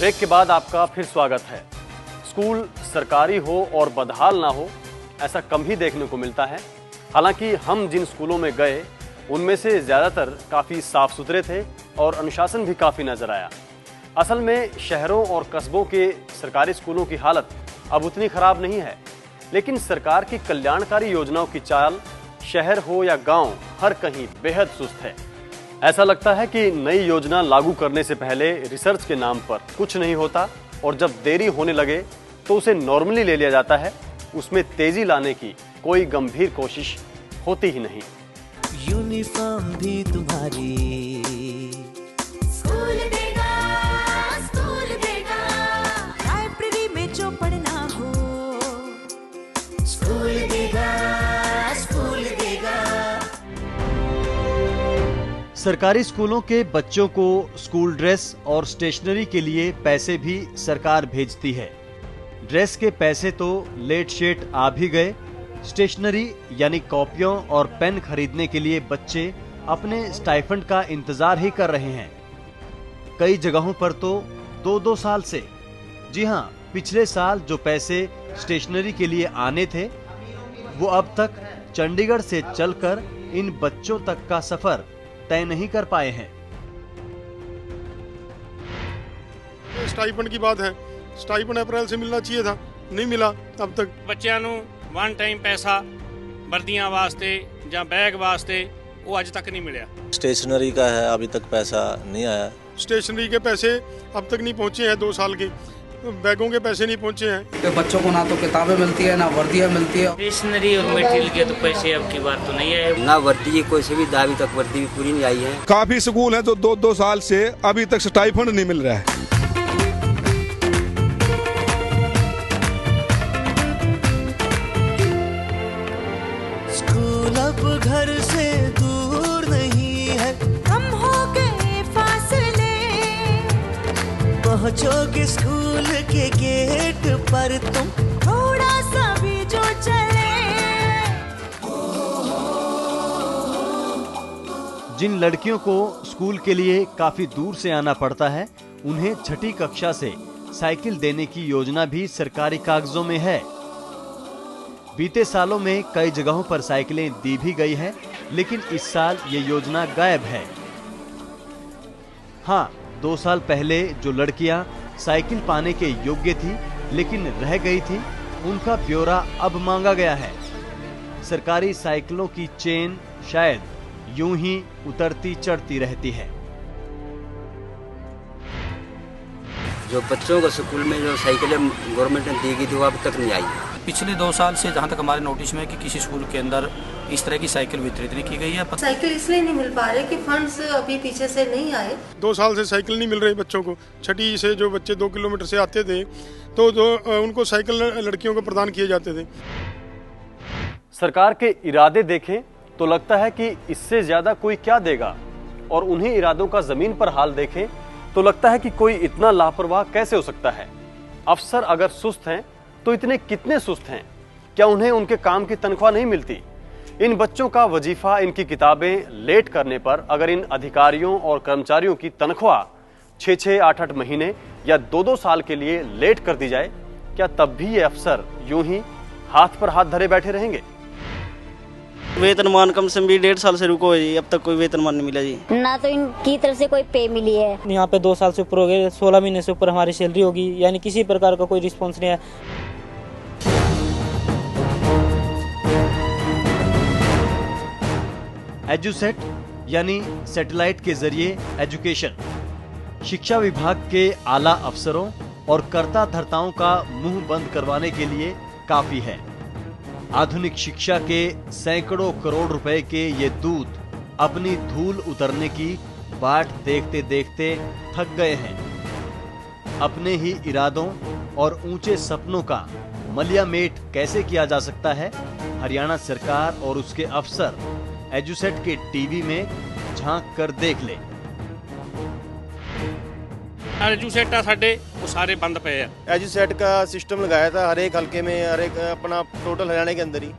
Break के बाद आपका फिर स्वागत है। स्कूल सरकारी हो और बदहाल ना हो, ऐसा कम ही देखने को मिलता है। हालांकि हम जिन स्कूलों में गए उनमें से ज़्यादातर काफ़ी साफ सुथरे थे और अनुशासन भी काफ़ी नज़र आया। असल में शहरों और कस्बों के सरकारी स्कूलों की हालत अब उतनी ख़राब नहीं है, लेकिन सरकार की कल्याणकारी योजनाओं की चाल शहर हो या गांव, हर कहीं बेहद सुस्त है। ऐसा लगता है कि नई योजना लागू करने से पहले रिसर्च के नाम पर कुछ नहीं होता और जब देरी होने लगे तो उसे नॉर्मली ले लिया जाता है। उसमें तेजी लाने की कोई गंभीर कोशिश होती ही नहीं। यूनिफॉर्म भी तुम्हारी स्कूल देगा, लाइब्रेरी में जो पढ़ना हो स्कूल देगा। सरकारी स्कूलों के बच्चों को स्कूल ड्रेस और स्टेशनरी के लिए पैसे भी सरकार भेजती है। ड्रेस के पैसे तो लेट शेट आ भी गए। स्टेशनरी यानी कॉपियों और पेन खरीदने के लिए बच्चे अपने स्टाइफंड का इंतजार ही कर रहे हैं। कई जगहों पर तो 2-2 साल से। जी हाँ, पिछले साल जो पैसे स्टेशनरी के लिए आने थे वो अब तक चंडीगढ़ से चलकर इन बच्चों तक का सफर तय नहीं कर पाए हैं। स्टाइपेंड की बात है, स्टाइपेंड अप्रैल से मिलना चाहिए था, नहीं मिला अब तक। ਬੱਚਿਆਂ ਨੂੰ वन टाइम पैसा वर्दियां वास्ते ਜਾਂ बैग वास्ते वो अज तक नहीं मिला। स्टेशनरी का है, अभी तक पैसा नहीं आया। स्टेशनरी के पैसे अब तक नहीं पहुंचे हैं, 2 साल के बैगों के पैसे नहीं पहुंचे हैं। तो बच्चों को ना तो किताबें मिलती है ना वर्दियाँ मिलती है। स्टेशनरी और मटेरियल के तो पैसे अब की बात तो नहीं है। ना वर्दी की कोई सुविधा अभी तक वर्दी भी पूरी नहीं आई है। काफी स्कूल है तो 2-2 साल से अभी तक स्टाइफंड नहीं मिल रहा है। स्कूल अब घर से दूर नहीं है, कम हो गए फासले, पहुंचोगे स्कूल के गेट पर तुम थोड़ा सा भी जो चले। जिन लड़कियों को स्कूल के लिए काफी दूर से आना पड़ता है, उन्हें छठी कक्षा से साइकिल देने की योजना भी सरकारी कागजों में है। बीते सालों में कई जगहों पर साइकिलें दी भी गई है, लेकिन इस साल ये योजना गायब है। हाँ, 2 साल पहले जो लड़कियां साइकिल पाने के योग्य थी लेकिन रह गई थी, उनका ब्यौरा अब मांगा गया है। सरकारी साइकिलों की चेन शायद यूं ही उतरती चढ़ती रहती है। जो बच्चों को स्कूल में जो साइकिलें गवर्नमेंट ने दी गई थी वो अब तक नहीं आई। पिछले 2 साल से जहाँ तक हमारे नोटिस में कि किसी स्कूल के अंदर इस तरह की साइकिल वितरित नहीं की गई है। साइकिल इसलिए नहीं मिल पा रहे कि फंड्स अभी पीछे से नहीं आए। 2 साल से साइकिल नहीं मिल रही बच्चों को। छठी से जो बच्चे 2 किलोमीटर से आते थे तो उनको साइकिल लड़कियों को प्रदान किए जाते थे। सरकार के इरादे देखें तो लगता है कि इससे ज्यादा कोई क्या देगा, और उन्हीं इरादों का जमीन पर हाल देखें तो लगता है कि कोई इतना लापरवाह कैसे हो सकता है। अफसर अगर सुस्त हैं तो इतने कितने सुस्त हैं? क्या उन्हें उनके काम की तनख्वाह नहीं मिलती? इन बच्चों का वजीफा, इनकी किताबें लेट करने पर अगर इन अधिकारियों और कर्मचारियों की तनख्वाह 6-6, 8-8 महीने या 2-2 साल के लिए लेट कर दी जाए, क्या तब भी ये अफसर यूं ही हाथ पर हाथ धरे बैठे रहेंगे? वेतनमान कम से कम भी 1.5 साल से रुको जी, अब तक कोई वेतनमान नहीं मिला जी। ना तो इनकी तरफ से कोई पे मिली है। यहाँ पे 2 साल से ऊपर हो गए, 16 महीने से ऊपर हमारी सैलरी होगी, यानी किसी प्रकार का कोई रिस्पॉन्स नहीं है। एजुसेट यानी सैटेलाइट के जरिए एजुकेशन, शिक्षा विभाग के आला अफसरों और कर्ता धर्ताओं का मुंह बंद करवाने के लिए काफी है। आधुनिक शिक्षा के सैकड़ों करोड़ रुपए के ये दूत अपनी धूल उतरने की बाट देखते देखते थक गए हैं। अपने ही इरादों और ऊंचे सपनों का मलियामेट कैसे किया जा सकता है? हरियाणा सरकार और उसके अफसर एजुसेट के टीवी में झांक कर देख ले। एजुसेट साडे वो सारे बंद पे है। एजुसेट का सिस्टम लगाया था हर एक हल्के में, हर एक अपना टोटल हरियाणा के अंदर ही,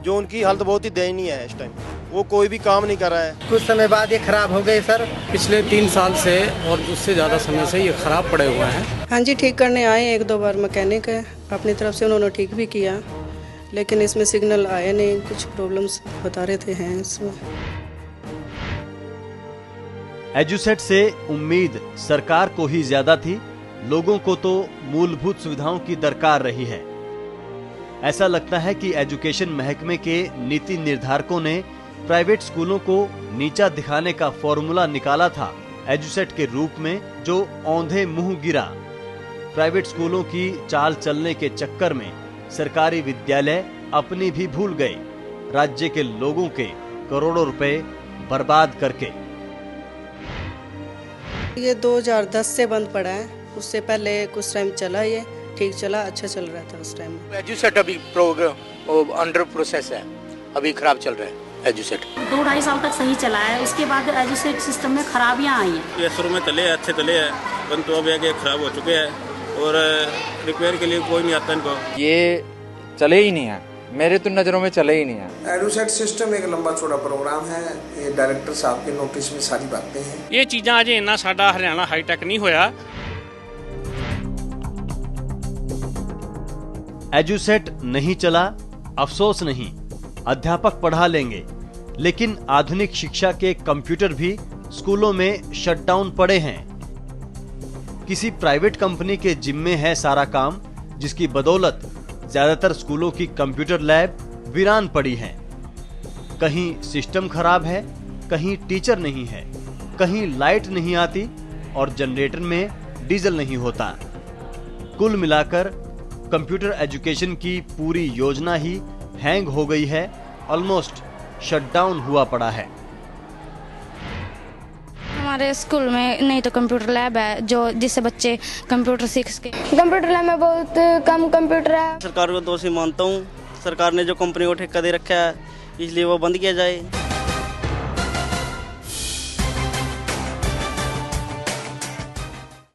जो उनकी हालत बहुत ही दयनीय है इस टाइम। वो कोई भी काम नहीं कर रहा है। कुछ समय बाद ये खराब हो गए सर। पिछले 3 साल से और उससे ज़्यादा समय से ये खराब पड़े हुए हैं। हाँ जी, ठीक करने आए 1-2 बार मैकेनिक है, अपनी तरफ से उन्होंने ठीक भी किया, लेकिन इसमें सिग्नल आए नहीं, कुछ प्रॉब्लम्स बता रहे थे हैं इसमें। एजुसेट से उम्मीद सरकार को ही ज्यादा थी, लोगों को तो मूलभूत सुविधाओं की दरकार रही है। ऐसा लगता है कि एजुकेशन महकमे के नीति निर्धारकों ने प्राइवेट स्कूलों को नीचा दिखाने का फॉर्मूला निकाला था एजुसेट के रूप में, जो औंधे मुंह गिरा। प्राइवेट स्कूलों की चाल चलने के चक्कर में सरकारी विद्यालय अपनी भी भूल गए, राज्य के लोगों के करोड़ों रुपए बर्बाद करके। ये 2010 से बंद पड़ा है, उससे पहले कुछ टाइम चला, ये ठीक चला, अच्छा चल रहा था उस टाइम। एजुसेट अभी प्रोग्राम अंडर प्रोसेस है, अभी खराब चल रहा है एजुसेट। 2-2.5 साल तक सही चला है, उसके बाद एजुसेट सिस्टम में खराबियां आई हैं। ये शुरू में चले अच्छे चले हैं, परंतु अब ये खराब हो चुके हैं और रिपेयर के लिए कोई नहीं आता इनको। ये चले ही नहीं है, मेरे तो नज़रों में चले ही नहीं है। एडुसेट सिस्टम एक लंबा चौड़ा प्रोग्राम है, ये डायरेक्टर साहब के नोटिस में सारी बातें हैं। ये चीज़ां अजे इन्ना साडा हरियाणा हाईटेक नहीं होया। एजुसेट नहीं चला, अफसोस नहीं, अध्यापक पढ़ा लेंगे, लेकिन आधुनिक शिक्षा के कंप्यूटर भी स्कूलों में शटडाउन पड़े हैं। किसी प्राइवेट कंपनी के जिम्मे है सारा काम, जिसकी बदौलत ज्यादातर स्कूलों की कंप्यूटर लैब वीरान पड़ी हैं। कहीं सिस्टम खराब है, कहीं टीचर नहीं है, कहीं लाइट नहीं आती और जनरेटर में डीजल नहीं होता। कुल मिलाकर कंप्यूटर एजुकेशन की पूरी योजना ही हैंग हो गई है, ऑलमोस्ट शटडाउन हुआ पड़ा है। हमारे स्कूल में नहीं तो कंप्यूटर लैब है जो जिससे बच्चे कंप्यूटर सीख सके। कंप्यूटर लैब में बहुत कम कंप्यूटर है। सरकार को दोषी मानता हूँ, सरकार ने जो कंपनी को ठेका दे रखा है इसलिए वो बंद किया जाए।